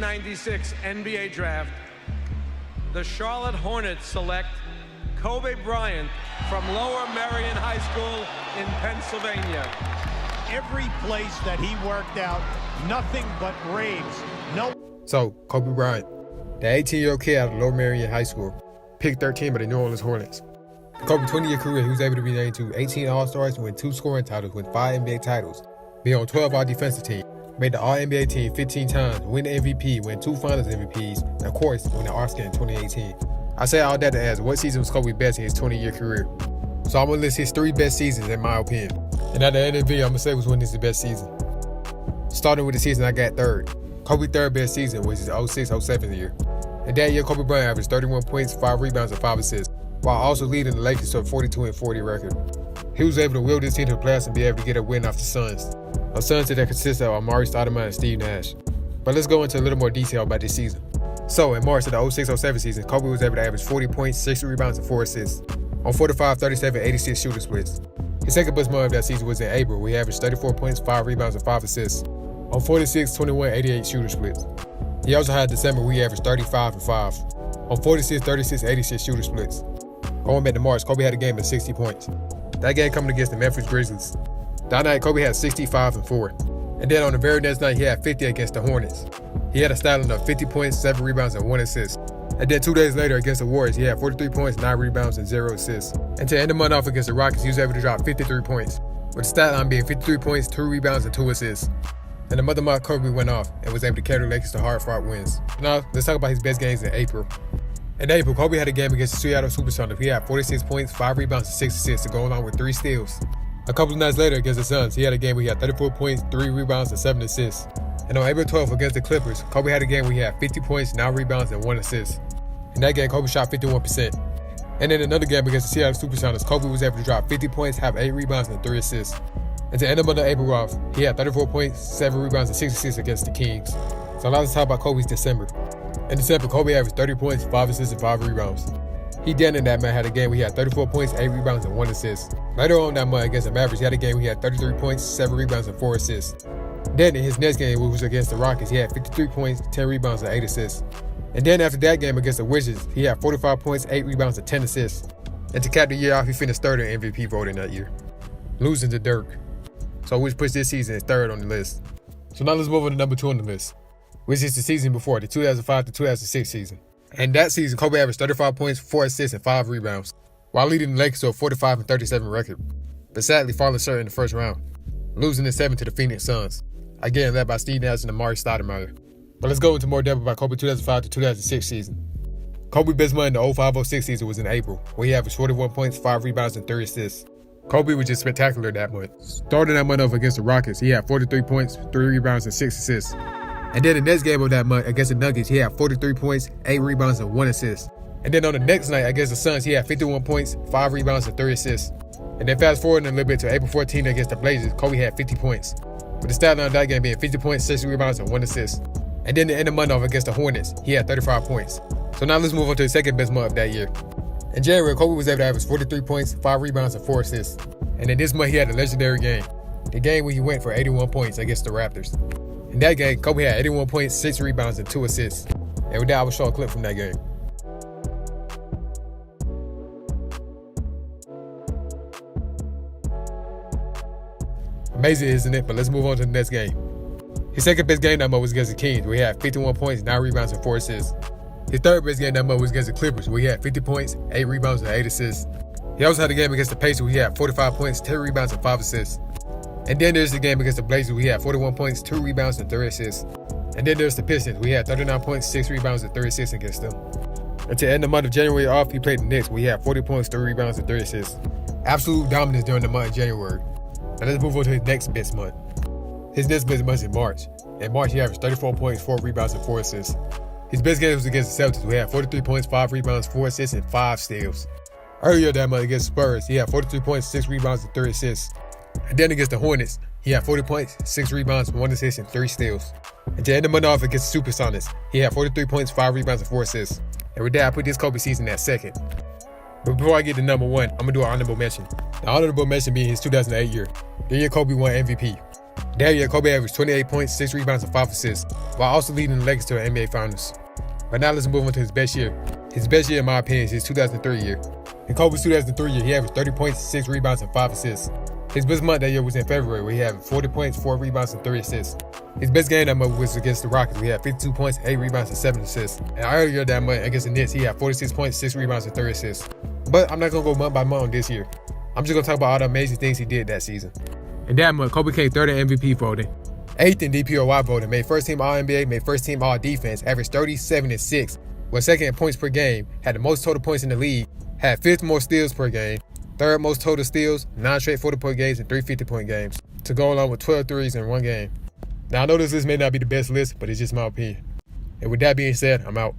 96 NBA Draft, the Charlotte Hornets select Kobe Bryant from Lower Merion High School in Pennsylvania. Every place that he worked out, nothing but raves. So, Kobe Bryant, the 18-year-old kid out of Lower Merion High School, picked 13 by the New Orleans Hornets. Kobe's 20-year career, he was able to be named to 18 All-Stars, win 2 scoring titles, win 5 NBA titles, be on 12 All-Defensive team, made the All-NBA team 15 times, win the MVP, win 2 Finals MVPs, and of course, win the Oscar in 2018. I say all that to ask, what season was Kobe best in his 20-year career? So I'm going to list his 3 best seasons in my opinion. And at the end of the video, I'm going to say which one is the best season. Starting with the season I got third. Kobe's third best season was his 06-07 year. In that year, Kobe Bryant averaged 31 points, 5 rebounds, and 5 assists, while also leading the Lakers to a 42-40 record. He was able to will this team to the playoffs and be able to get a win off the Suns. A Suns that consists of Amari Stoudemire and Steve Nash. But let's go into a little more detail about this season. So in March of the 06-07 season, Kobe was able to average 40 points, 60 rebounds, and 4 assists on 45, 37, 86 shooting splits. His second best month of that season was in April, where he averaged 34 points, 5 rebounds, and 5 assists on 46, 21, 88 shooting splits. He also had December where he averaged 35 and 5 on 46, 36, 86 shooting splits. Going back to March, Kobe had a game of 60 points. That game coming against the Memphis Grizzlies. That night, Kobe had 65 and 4. And then on the very next night, he had 50 against the Hornets. He had a stat of 50 points, 7 rebounds, and 1 assist. And then 2 days later against the Warriors, he had 43 points, 9 rebounds, and 0 assists. And to end the month off against the Rockets, he was able to drop 53 points, with the stat line being 53 points, 2 rebounds, and 2 assists. And the month of March, Kobe went off and was able to carry the Lakers to hard-fought wins. Now, let's talk about his best games in April. In April, Kobe had a game against the Seattle Supersonics. He had 46 points, 5 rebounds, and 6 assists to go along with 3 steals. A couple of nights later against the Suns, he had a game where he had 34 points, 3 rebounds, and 7 assists. And on April 12th against the Clippers, Kobe had a game where he had 50 points, 9 rebounds, and 1 assist. In that game, Kobe shot 51%. And in another game against the Seattle Supersonics, Kobe was able to drop 50 points, have 8 rebounds, and 3 assists. And to end the month of April off, he had 34 points, 7 rebounds, and 6 assists against the Kings. So now let's talk about Kobe's December. In December, Kobe averaged 30 points, 5 assists, and 5 rebounds. He then in that month had a game where he had 34 points, 8 rebounds, and 1 assist. Later on that month against the Mavericks, he had a game where he had 33 points, 7 rebounds, and 4 assists. Then in his next game, which was against the Rockets, he had 53 points, 10 rebounds, and 8 assists. And then after that game against the Wizards, he had 45 points, 8 rebounds, and 10 assists. And to cap the year off, he finished third in MVP voting that year, losing to Dirk. So which puts this season as third on the list. So now let's move on to number 2 on the list, which is the season before, the 2005-2006 season. And that season, Kobe averaged 35 points, 4 assists, and 5 rebounds, while leading the Lakers to a 45-37 record, but sadly falling short in the first round, losing in 7 to the Phoenix Suns, again led by Steve Nash and Amari Stoudemire. But let's go into more depth about Kobe 2005-2006 season. Kobe's best month in the 05-06 season was in April, where he averaged 41 points, 5 rebounds, and 3 assists. Kobe was just spectacular that month. Starting that month off against the Rockets, he had 43 points, 3 rebounds, and 6 assists. And then the next game of that month against the Nuggets, he had 43 points, 8 rebounds, and 1 assist. And then on the next night against the Suns, he had 51 points, 5 rebounds, and 3 assists. And then fast forward a little bit to April 14 against the Blazers, Kobe had 50 points, with the stat line of that game being 50 points, 6 rebounds, and 1 assist. And then to end the month off against the Hornets, he had 35 points. So now let's move on to the second best month of that year. In January, Kobe was able to average 43 points, 5 rebounds, and 4 assists. And in this month, he had a legendary game, the game where he went for 81 points against the Raptors. In that game, Kobe had 81 points, 6 rebounds, and 2 assists. And with that, I will show a clip from that game. Amazing, isn't it? But let's move on to the next game. His second best game that month was against the Kings, where he had 51 points, 9 rebounds, and 4 assists. His third best game that month was against the Clippers, where he had 50 points, 8 rebounds, and 8 assists. He also had a game against the Pacers, where he had 45 points, 10 rebounds, and 5 assists. And then there's the game against the Blazers, where he had 41 points, 2 rebounds, and 3 assists. And then there's the Pistons, where he had 39 points, 6 rebounds, and 3 assists against them. And to end the month of January off, he played the Knicks, where he had 40 points, 3 rebounds, and 3 assists. Absolute dominance during the month of January. Now let's move on to his next best month. His next best month is in March. In March, he averaged 34 points, 4 rebounds, and 4 assists. His best game was against the Celtics, where he had 43 points, 5 rebounds, 4 assists, and 5 steals. Earlier that month against Spurs, he had 43 points, 6 rebounds, and 3 assists. And then against the Hornets, he had 40 points, 6 rebounds, 1 assist, and 3 steals. And to end the month off against the Supersonics, he had 43 points, 5 rebounds, and 4 assists. And with that, I put this Kobe season at second. But before I get to number 1, I'm going to do an honorable mention. The honorable mention being his 2008 year, the year Kobe won MVP. That year, Kobe averaged 28 points, 6 rebounds, and 5 assists, while also leading the Lakers to an NBA Finals. But now let's move on to his best year. His best year, in my opinion, is his 2003 year. In Kobe's 2003 year, he averaged 30 points, 6 rebounds, and 5 assists. His best month that year was in February, where he had 40 points, 4 rebounds, and 3 assists. His best game that month was against the Rockets, where he had 52 points, 8 rebounds, and 7 assists. And earlier that month against the Knicks, he had 46 points, 6 rebounds, and 3 assists. But I'm not going to go month by month on this year. I'm just going to talk about all the amazing things he did that season. In that month, Kobe came third in MVP voting, 8th in DPOY voting, made first team All-NBA, made first team All-Defense, averaged 37 and 6, was second in points per game, had the most total points in the league, had 5th most steals per game, 3rd most total steals, 9 straight 40-point games, and 3 50-point games, to go along with 12 threes in one game. Now, I know this list may not be the best list, but it's just my opinion. And with that being said, I'm out.